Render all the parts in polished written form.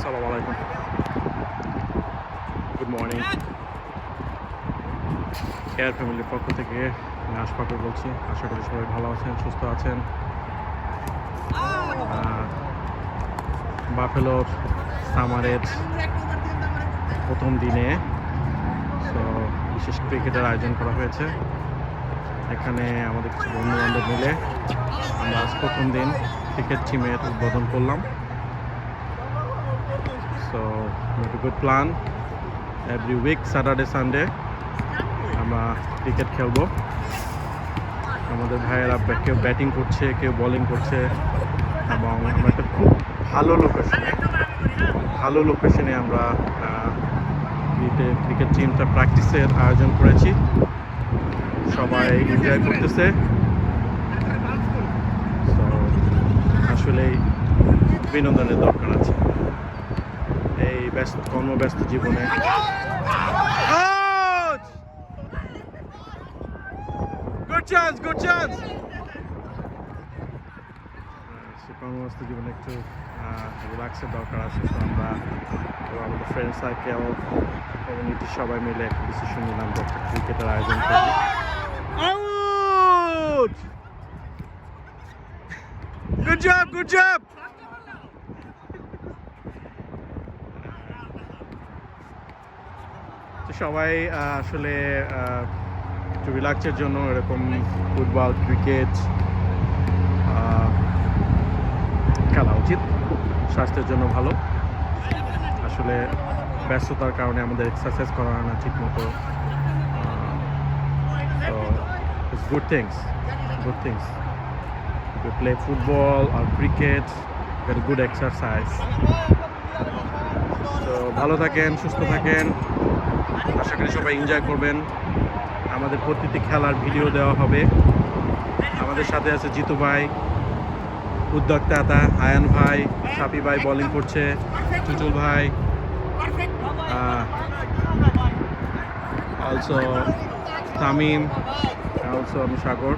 আসসালামু আলাইকুম, good morning. Care ফ্যামিলির পক্ষ থেকে আমি আশফাকুর বলছি। আশা করি সবাই ভালো আছেন, সুস্থ আছেন। বাফেলোর সামারের প্রথম দিনে বিশেষ ক্রিকেটের আয়োজন করা হয়েছে। এখানে আমাদের কিছু বন্ধুবান্ধব মিলে আমরা আজ প্রথম দিন ক্রিকেট টিমের উদ্বোধন করলাম। So good plan, every week Saturday Sunday আমরা ক্রিকেট খেলবো। আমাদের ভাইয়েরা কেউ ব্যাটিং করছে, কেউ বোলিং করছে, এবং আমরা একটা খুব ভালো লোকেশনে আমরা ক্রিকেট টিমটা প্র্যাকটিসের আয়োজন করেছি। সবাই এনজয় করতেছে। তো আসলেই বিনোদনের দরকার আছে এই কর্মব্যস্ত জীবনে। Good chance. কর্মব্যস্ত জীবনে একটু রিল্যাক্সের দরকার আছে। তো আমরা আমাদের ফ্রেন্ড সার্কেল, কমিউনিটি সবাই মিলে একটা ডিসিশন নিলাম যে একটা ক্রিকেটের আয়োজন করি। Good job. তো সবাই আসলে একটু রিল্যাক্সের জন্য এরকম ফুটবল, ক্রিকেট খেলা উচিত, স্বাস্থ্যের জন্য ভালো। আসলে ব্যস্ততার কারণে আমাদের এক্সারসাইজ করা হয় না ঠিক মতো। So it's good things. If you play football or cricket, get a good exercise. তো ভালো থাকেন, সুস্থ থাকেন। আশা করি সবাই এনজয় করবেন। আমাদের প্রতিটি খেলার ভিডিও দেওয়া হবে। আমাদের সাথে আছে জিতু ভাই, উদ্যোক্তা আয়ান ভাই, সাপি ভাই বোলিং করছে, টুটুল ভাই, অলসো তামিম, অলসো আমি সাগর।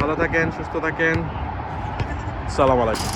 ভালো থাকেন, সুস্থ থাকেন। আসসালামু আলাইকুম।